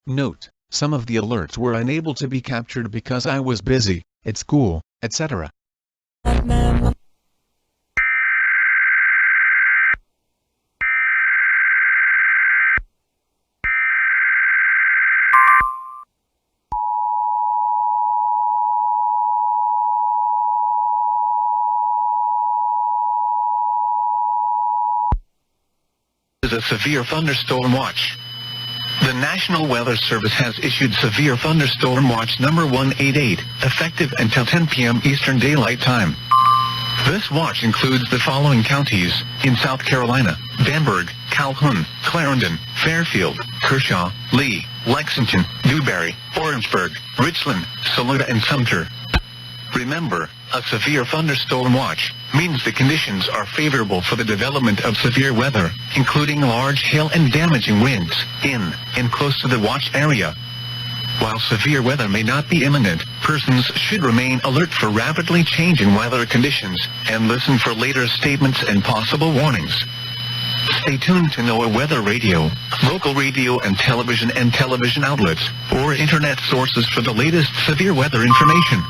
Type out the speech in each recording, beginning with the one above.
Note: some of the alerts were unable to be captured because I was busy, at school, etc. Is a severe thunderstorm watch. The National Weather Service has issued Severe Thunderstorm Watch number 188, effective until 10 p.m. Eastern Daylight Time. This watch includes the following counties in South Carolina: Bamberg, Calhoun, Clarendon, Fairfield, Kershaw, Lee, Lexington, Newberry, Orangeburg, Richland, Saluda, and Sumter. Remember, a severe thunderstorm watch means the conditions are favorable for the development of severe weather, including large hail and damaging winds, in and close to the watch area. While severe weather may not be imminent, persons should remain alert for rapidly changing weather conditions, and listen for later statements and possible warnings. Stay tuned to NOAA Weather Radio, local radio and television outlets, or internet sources for the latest severe weather information.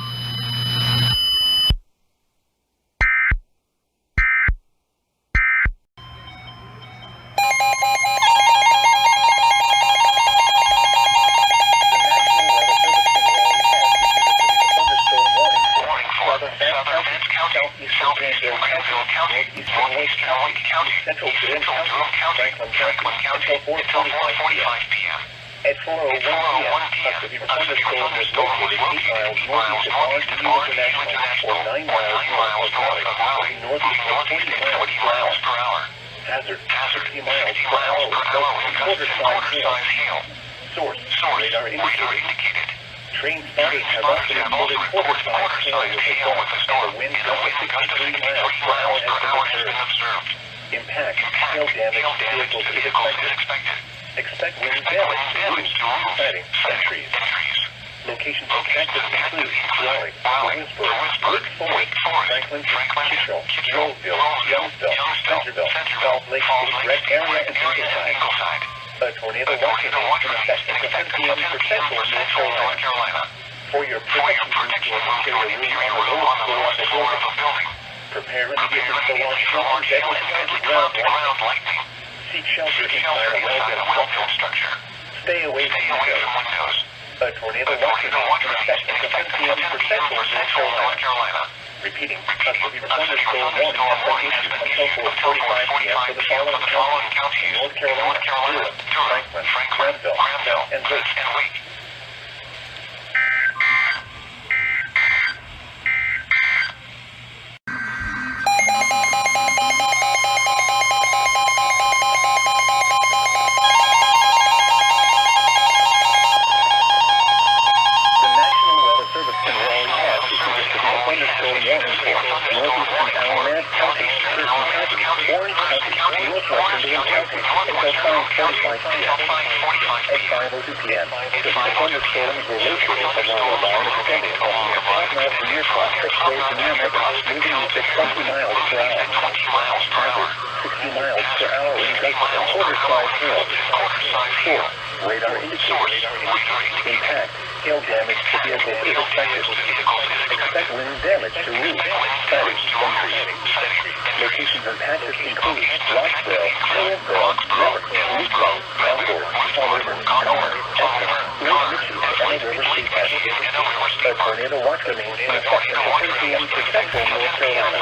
Central Durham County, Franklin County, until 4:45 p.m. At 4:01 p.m., a severe thunderstorm was located 8 miles northeast of Orange International, or 9 miles north of Raleigh, northeast of 40 miles per hour. Hazard 60 miles per hour with quarter-size hail. Source radar indicated. Train spotting has also reported quarter-size hail with a storm, and a wind gust of 60 miles per hour has been observed. Impact, hail damage to vehicles is expected. Expect wind damage to roof, siding, and trees. Locations affected include Raleigh, Williamsburg, Wake Forest, Franklin, Kittrell, Youngsville, Centerville, South Lake, Red Area, and Ingleside. A tornado watch remains in effect until 10 p.m. for central North Carolina. For your protection, use your interior room on the lowest floor of a building. Prepare immediately for launch hail and ground lightning. Seek shelter inside a well-built structure. Stay away from windows. A tornado watch remains in effect until 10 p.m. for central North Carolina. Repeating, a severe thunderstorm warning has been issued until 4:45 p.m. for the following counties: North Carolina, Durham, Franklin, Granville, and Wake. Radar indicates impact, hail damage to vehicles is expected. Expect wind damage to roof, siding, and trees. Locations and patches include Rockville, Hillsborough, Newark, Midland, Granville, Fall River, Calhoun, Edgefield, Lake Ritchie, and River State Patches. A tornado watch remains in effect until 10 p.m. for central North Carolina.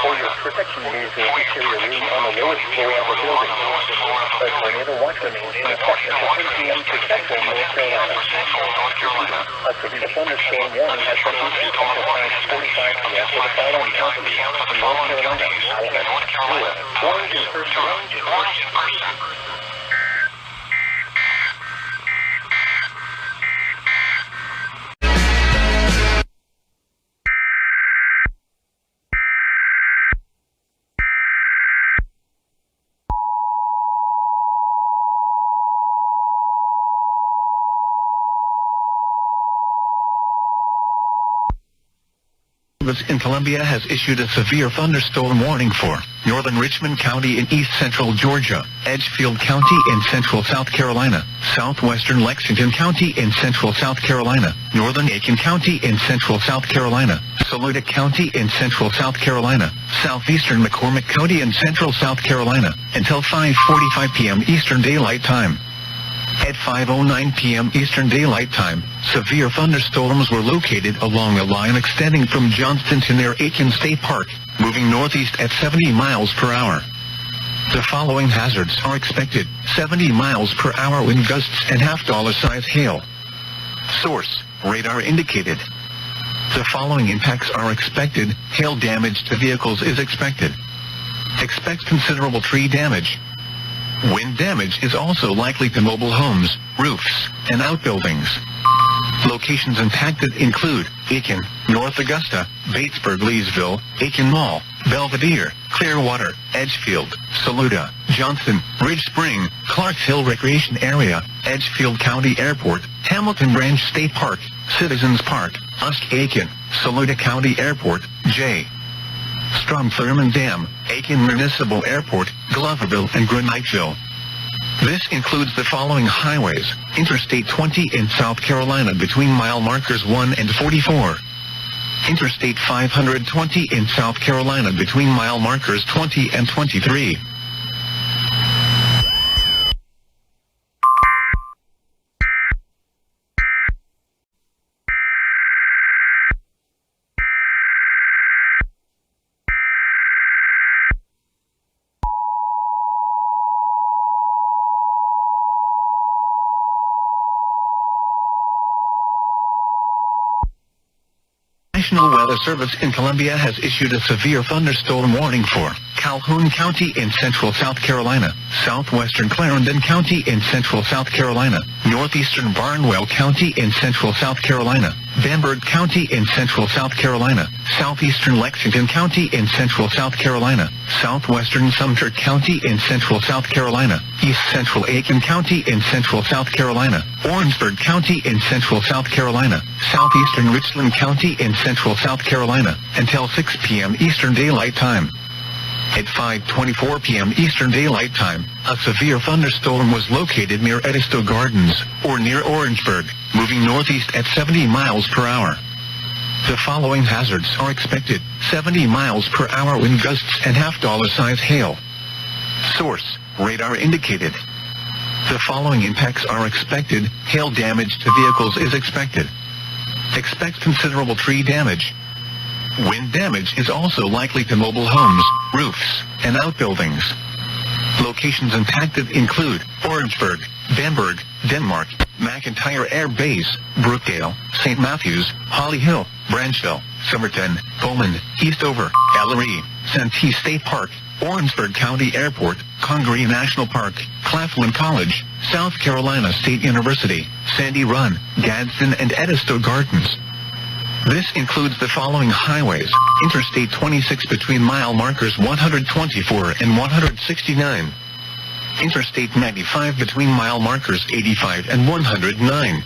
For your protection, use your interior room on the lowest floor of a building. A tornado watch remains in effect until 10 p.m. for central North Carolina. A severe thunderstorm warning has been issued until 5:45 p.m. for the following counties in North Carolina: Halifax, Durham, Orange in person. The Service in Columbia has issued a severe thunderstorm warning for northern Richmond County in east-central Georgia, Edgefield County in central South Carolina, southwestern Lexington County in central South Carolina, northern Aiken County in central South Carolina, Saluda County in central South Carolina, southeastern McCormick County in central South Carolina, until 5:45 p.m. Eastern Daylight Time. At 5:09 p.m. Eastern Daylight Time, severe thunderstorms were located along a line extending from Johnston to near Aiken State Park, moving northeast at 70 miles per hour. The following hazards are expected: 70 miles per hour wind gusts and $half-size hail. Source: radar indicated. The following impacts are expected: hail damage to vehicles is expected. Expect considerable tree damage. Wind damage is also likely to mobile homes, roofs, and outbuildings. Locations impacted include Aiken, North Augusta, Batesburg, Leesville, Aiken Mall, Belvedere, Clearwater, Edgefield, Saluda, Johnston, Ridge Spring, Clarks Hill Recreation Area, Edgefield County Airport, Hamilton Branch State Park, Citizens Park, Usk Aiken, Saluda County Airport, J. Strom-Thurmond Dam, Aiken Municipal Airport, Gloverville and Graniteville. This includes the following highways: Interstate 20 in South Carolina between mile markers 1 and 44. Interstate 520 in South Carolina between mile markers 20 and 23. National Weather Service in Columbia has issued a severe thunderstorm warning for Calhoun County in central South Carolina, southwestern Clarendon County in central South Carolina, northeastern Barnwell County in central South Carolina, Bamberg County in central South Carolina, southeastern Lexington County in central South Carolina, southwestern Sumter County in central South Carolina, east central Aiken County in central South Carolina, Orangeburg County in central South Carolina, southeastern Richland County in central South Carolina, until 6 p.m. Eastern Daylight Time. At 5:24 p.m. Eastern Daylight Time, a severe thunderstorm was located near Edisto Gardens, or near Orangeburg, moving northeast at 70 miles per hour. The following hazards are expected: 70 miles per hour wind gusts and $half-size hail. Source: radar indicated. The following impacts are expected: hail damage to vehicles is expected. Expect considerable tree damage. Wind damage is also likely to mobile homes, roofs, and outbuildings. Locations impacted include Orangeburg, Bamberg, Denmark, McIntyre Air Base, Brookdale, St. Matthews, Holly Hill, Branchville, Somerton, Pullman, Eastover, Ellery, Santee State Park, Orangeburg County Airport, Congaree National Park, Claflin College, South Carolina State University, Sandy Run, Gadsden and Edisto Gardens. This includes the following highways: Interstate 26 between mile markers 124 and 169. Interstate 95 between mile markers 85 and 109.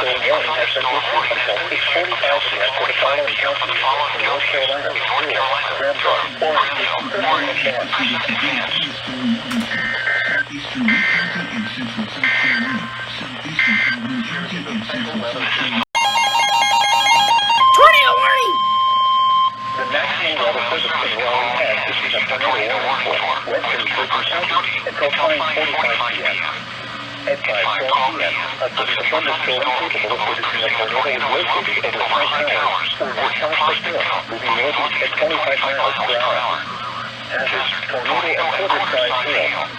Thunderstorm Warning has been issued until 6:45 p.m. for the following counties in North Carolina: Durham, Granville, Orange, and Vance. Tornado warning! The National Weather Service in Raleigh has issued a tornado warning for western Durham County until 5:45 p.m. At 5:12 p.m., a severe thunderstorm capable of producing a tornado is located over high towers over Halifax, moving northeast at 25 miles per hour. Hazard, tornado and quarter-size hail.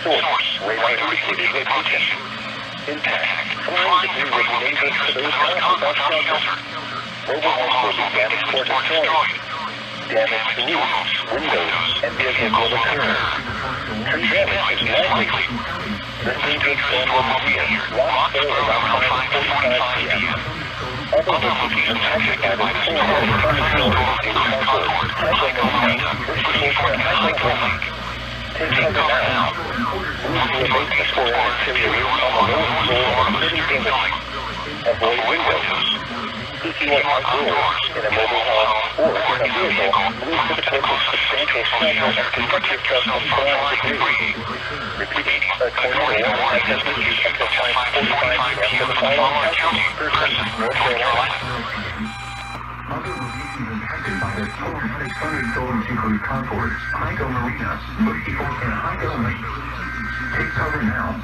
Source, radar indicated location. Impact, flying debris will be dangerous to those caught without shelter. Mobile homes will be damaged or destroyed. Damage to roofs, windows, and vehicles will occur. Tree damage is likely. This dangerous storm will be near Rockville around 5:45 p.m. Other locations impacted by this storm will be thunderstorms in Concord, Halifax, Richmond, and Halifax. Take cover now. Move to a basement or an interior room on the lowest floor of the city building. Avoid windows. If you are outdoors, in a mobile home, or in a vehicle, move to the closest substantial shelter and protect yourself from flying debris. Repeating, a tornado warning has been issued until 5:45 p.m. for the following counties: Durham, North Carolina. Other locations impacted by the tornadic thunderstorms include Concord, Hyco Marina, Edgefield, and Hyco Lake. Take cover now.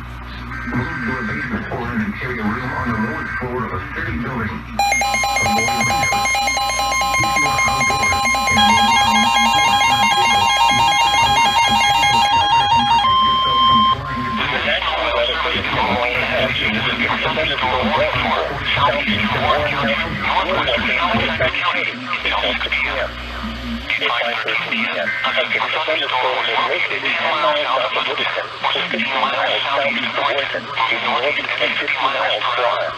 Move to a basement or an interior room on the lowest floor of a city building. Avoid windows. If you are outdoors, in a mobile home, or in a vehicle, move to the closest substantial shelter and protect yourself from flying debris. The National Weather Service in Raleigh has issued a thunderstorm warning for southeast and Warren County, northwestern Halifax County until 6 p.m. At 5:13 p.m., a severe thunderstorm is located 10 miles south of Livingston, or 15 miles southeast of Warrington, moving northeast at 50 miles per hour.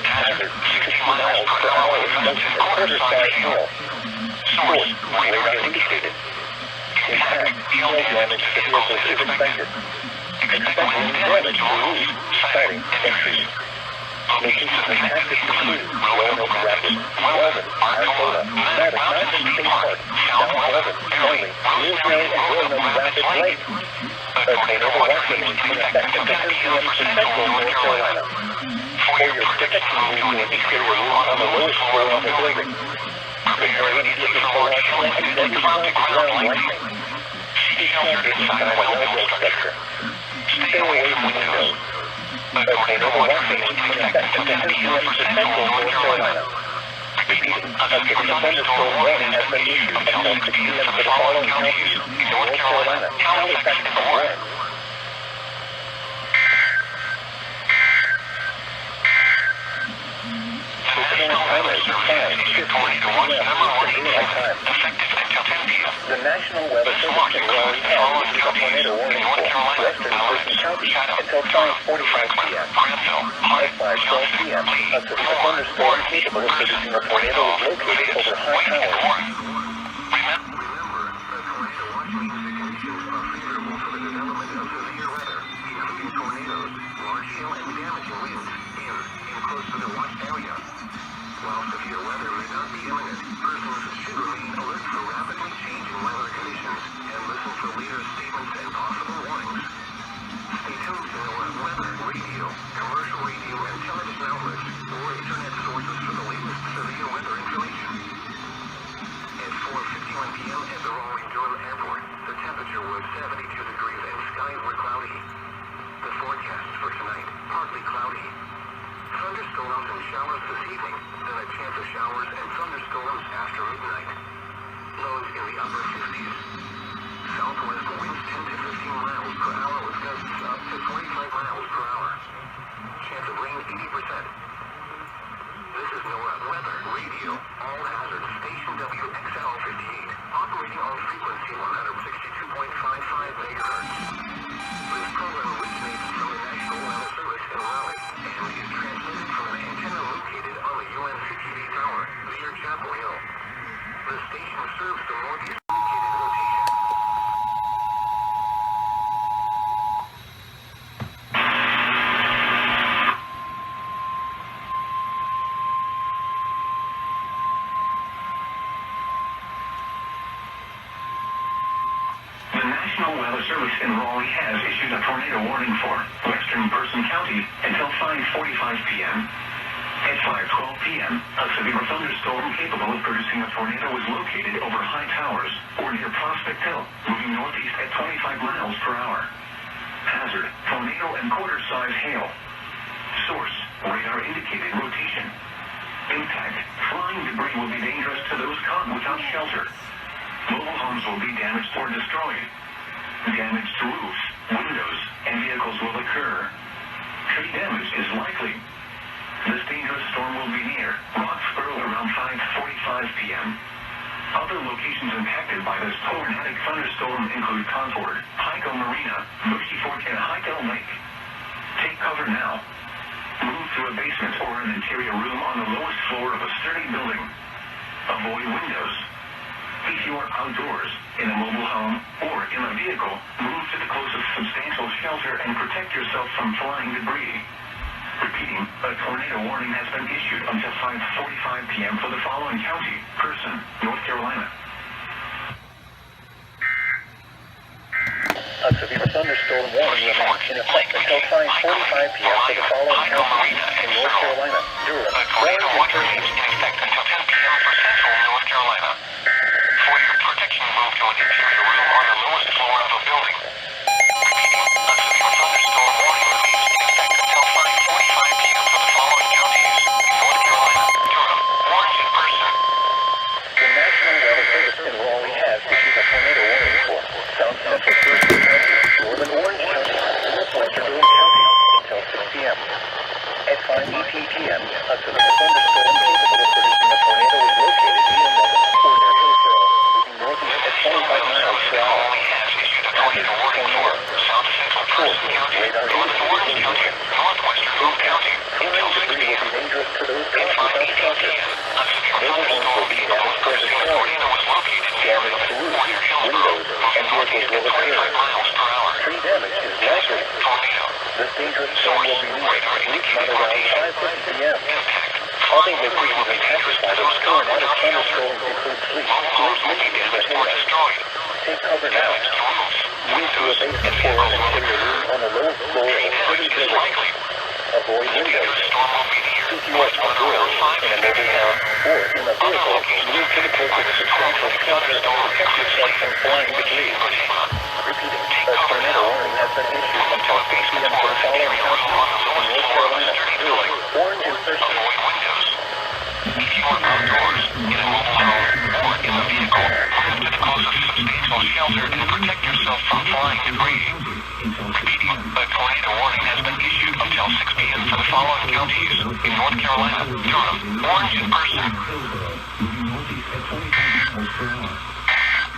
Hazard, 60 miles per hour expected and quarter-size hail. Source, radar indicated. Impact, hail damage to vehicles is expected. Expected damage to roofs, siding, and trees. Locations impacted include Roanoke Rapids, Weldon, Arcola, Maddox Mountain State Park, South Weldon, Stanley, Millsbury, and Roanoke Rapids Lake. A tornado warning is in effect until 10 p.m. for central North Carolina. For your protection, move to an interior room on the lowest floor of the building. Prepare immediately for watching and extend ground lightning. Seek shelter inside a well-built structure. Stay away from windows. A tornado warning is in effect until 10 p.m. for central North Carolina. Repeating, a severe thunderstorm warning has been issued until 6 p.m. for the following counties in North Carolina: Halifax and Warren. The current time is 5:15 p.m. Eastern Daylight Time. The National Weather Service in Raleigh has issued a tornado warning for western Durham County until 5:45 p.m. At 5:12 p.m., a severe thunderstorm capable of producing a tornado is located over high towers. While severe weather may not be imminent, persons should remain alert for rapidly changing weather conditions and listen for leaders' statements and possible warnings. Stay tuned to our weather, radio, commercial radio, and television outlets or internet sources for the latest severe weather information. At 4:51 p.m. at the Raleigh-Durham Airport, the temperature was 72 degrees and skies were cloudy. The forecast for tonight, partly cloudy. Thunderstorms and showers this evening, then a chance of showers and thunderstorms after midnight. Lows in the upper 50s. Southwest winds 10 to 15 miles per hour with gusts up to 25 miles per hour. Chance of rain 80%. This is NOAA Weather Radio. All hazards. Station WXRY 58. Operating on frequency 162.55 megahertz. This program originates from the National Weather Service in Raleigh and is transmitted from an antenna located on the UNCTV tower near Chapel Hill. The station serves the northeast indicated rotation. National Weather Service in Raleigh has issued a tornado warning for western Person County until 5:45 p.m. At 5:12 p.m., a severe thunderstorm capable of producing a tornado was located over high towers or near Prospect Hill, moving northeast at 25 miles per hour. Hazard, tornado and quarter-size hail. Source, radar indicated rotation. Impact, flying debris will be dangerous to those caught without shelter. Mobile homes will be damaged or destroyed. Damage to roofs, windows, and vehicles will occur. Tree damage is likely. This dangerous storm will be near Roxborough around 5:45 p.m. Other locations impacted by this tornadic thunderstorm include Concord, Hyco Marina, Bushy Fork, and Hyco Lake. Take cover now. Move to a basement or an interior room on the lowest floor of a sturdy building. Avoid windows. If you are outdoors, in a mobile home, or in a vehicle, move to the closest substantial shelter and protect yourself from flying debris. Repeating, a tornado warning has been issued until 5:45 p.m. for the following county: Person, North Carolina. A severe thunderstorm warning remains in effect until 5:45 p.m. for the following counties in North Carolina: Durham, Tornado warning remains in effect until 10 p.m. for central North Carolina. For your protection, move to an interior room on the lowest floor of a building. Repeating, a severe thunderstorm warning remains in effect until 5:45 p.m. for the following counties in North Carolina: Durham, Orange, and Person. The National Weather Service in Raleigh has issued a tornado warning for South Central Person County, Northern Orange County, and Western Durham County until 6 p.m. At 5:18 p.m., a severe thunderstorm capable of producing a tornado is located near Midland or near Hillsborough, moving northeast at 25 miles per hour. Has issued a tornado warning for South Central Person County, Northern Orange County, Northwestern Durham County until 6 p.m. Dangerous to those At caught without 5:18 shelter. p.m., a severe thunderstorm capable of producing a tornado was located near Damage to roofs, or near Hillsborough, windows, and moving northeast vehicles at will 25 occur. miles per hour. Tree damage is likely. Tornado. This dangerous storm will be near Recent around 5:50 p.m. Impact. Other locations impacted by this tornadic thunderstorms include Fleet, Mobile homes will be Midland, and damaged or Halifax. destroyed. Take cover now. Damage to roofs, Move to a windows, and basement or vehicles an will interior occur. room on the lowest floor of Tree a damage city is building. likely. Avoid The windows. dangerous storm will be near If you are Roxborough around outdoors, in a 5:50 mobile p.m. home, or in a Other vehicle, locations move to the impacted by closest this substantial tornadic shelter and thunderstorm protect include yourself from flying Walkie, debris. Recent. Repeating, Take a cover tornado now. warning has been issued Move to until a 6 basement p.m. or for an the following interior room on the counties in lowest North floor of a Carolina: sturdy Durham, building. Orange, and Person. Avoid windows. If you are outdoors, in a mobile home, or in a vehicle, move to the closest substantial shelter and protect yourself from flying debris. Repeating, a tornado warning has been issued until 6 p.m. for the following counties in North Carolina: Durham, Orange, and Person. Moving northeast at 25 miles per hour.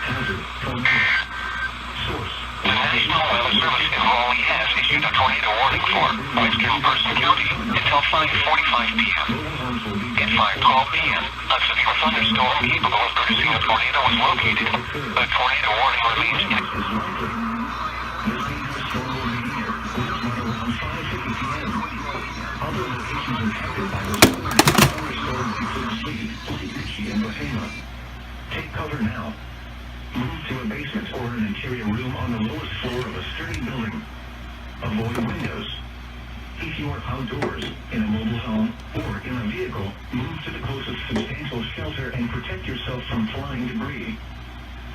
Hazard, tornado. Source, the National Weather Service in Raleigh has issued a tornado warning for western Person County until 5:45 p.m. At 5:12 p.m., a severe thunderstorm capable of producing a tornado was located. A tornado warning remains in effect. This dangerous storm will be near Richmond around 5:50 p.m. Other locations impacted by this thunderstorm include Sleet, Richie, and Bahama. Take cover now. Move to a basement or an interior room on the lowest floor of a sturdy building. Avoid windows. If you are outdoors, in a mobile home, or in a vehicle, move to the closest substantial shelter and protect yourself from flying debris.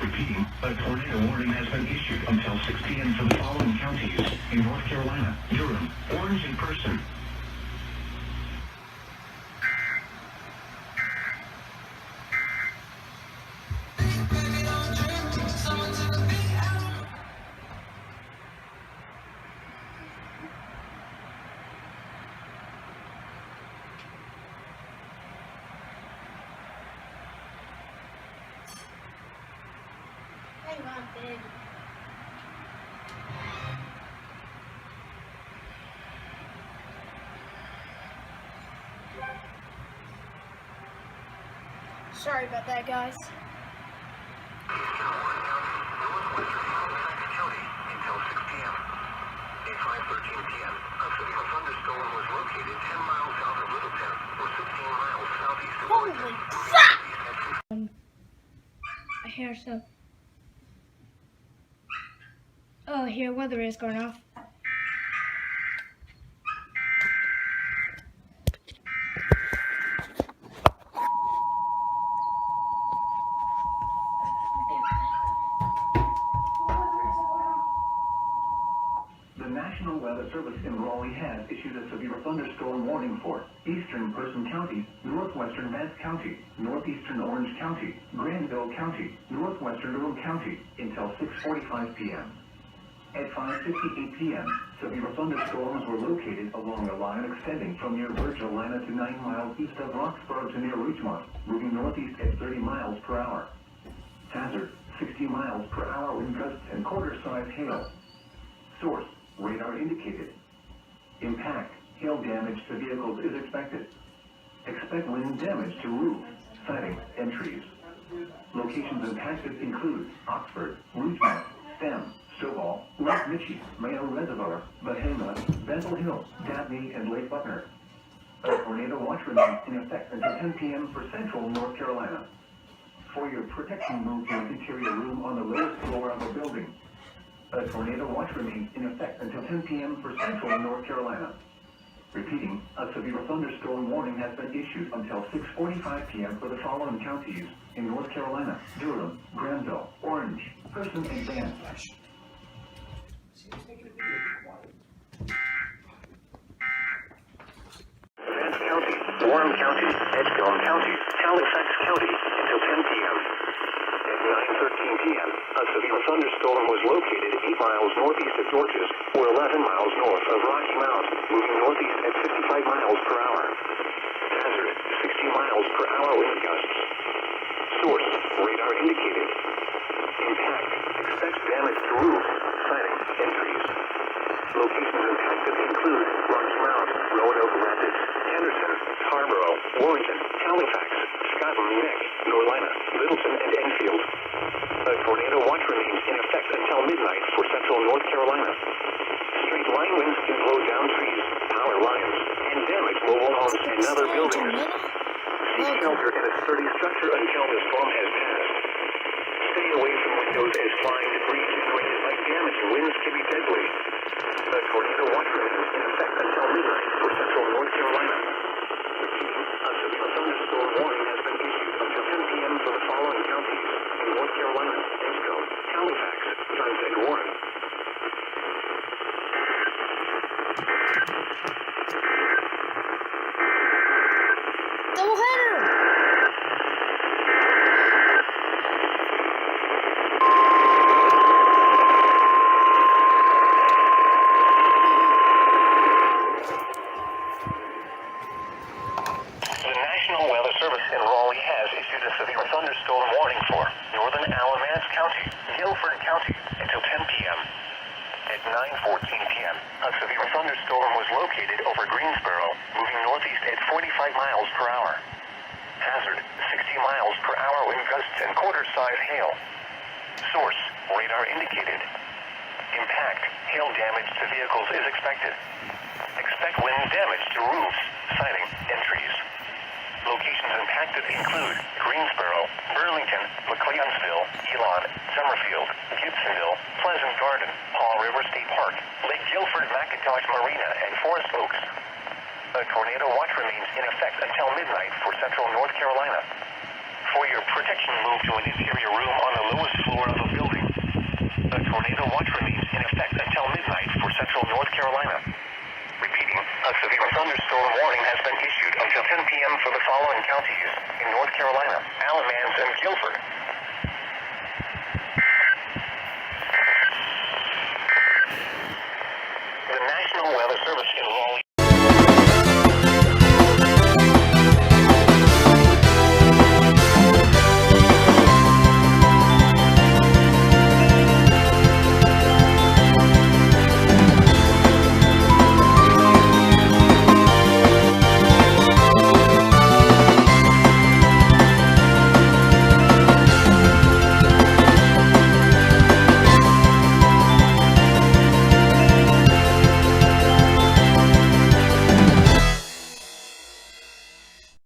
Repeating, a tornado warning has been issued until 6 p.m. for the following counties in North Carolina: Durham, Orange, and Person. Sorry about that, guys. Holy crap! I hear some. Oh, here, weather is going off. The National Weather Service in Raleigh has issued a severe thunderstorm warning for eastern Person County, northwestern Vance County, northeastern Orange County, Granville County, northwestern Durham County until 6:45 p.m. At 5:58 p.m., severe thunderstorms were located along a line extending from near Burge, Atlanta to 9 miles east of Roxborough to near Richmond, moving northeast at 30 miles per hour. Hazard, 60 miles per hour wind gusts and quarter-size hail. Source, radar indicated. Impact, hail damage to vehicles is expected. Expect wind damage to roofs, siding, and trees. Locations impacted include Oxford, Richmond, Stem, Stovall, Lake Michie, Mayo Reservoir, Bahama, Bethel Hill, Dabney, and Lake Buckner. A tornado watch remains in effect until 10 p.m. for central North Carolina. For your protection, move to an interior room on the lowest floor of the building. A tornado watch remains in effect until 10 p.m. for central North Carolina. Repeating, a severe thunderstorm warning has been issued until 6:45 p.m. for the following counties in North Carolina: Durham, Granville, Orange, Person, and Vance. Vance County, Durham County, Edgefield County, Halifax County until 10 p.m. At 9:13 p.m., a severe thunderstorm was located 8 miles northeast of Georges, or 11 miles north of Rocky Mount, moving northeast at 55 miles per hour. Hazard, 60 miles per hour wind gusts. Source, radar indicated. Impact, expect damage to roofs, siding, and trees. Locations impacted include Rocky Mount, Roanoke Rapids, Henderson, Scarborough, Warrenton, Halifax, Scotland Neck, Norlina, Littleton, and Edgefield. A tornado watch remains in effect until midnight for central North Carolina. Straight line winds can blow down trees, power lines, and damage mobile homes and other buildings. Seek shelter in a sturdy structure until the storm has passed. Stay away from windows as flying debris generated by damage and winds can be deadly. A tornado watch remains in effect until midnight for central North Carolina. Repeating, a severe thunderstorm warning has been issued until 10 p.m. for the following counties in North Carolina: Edgefield, Halifax, Vance, and Warren. Thunderstorm warning for northern Alamance County, Guilford County until 10 p.m. At 9:14 p.m., a severe thunderstorm was located over Greensboro, moving northeast at 45 miles per hour. Hazard, 60 miles per hour wind gusts and quarter-size hail. Source, radar indicated. Impact, hail damage to vehicles is expected. Expect wind damage to roofs, siding, and trees. Locations impacted include Greensboro, Burlington, McLeansville, Elon, Summerfield, Gibsonville, Pleasant Garden, Paul River State Park, Lake Guilford, McIntosh Marina, and Forest Oaks. A tornado watch remains in effect until midnight for central North Carolina. For your protection, move to an interior room on the lowest floor of the building. A tornado watch remains in effect until midnight for central North Carolina. Repeating, a severe thunderstorm warning has been issued until 10 p.m. for the following counties in North Carolina: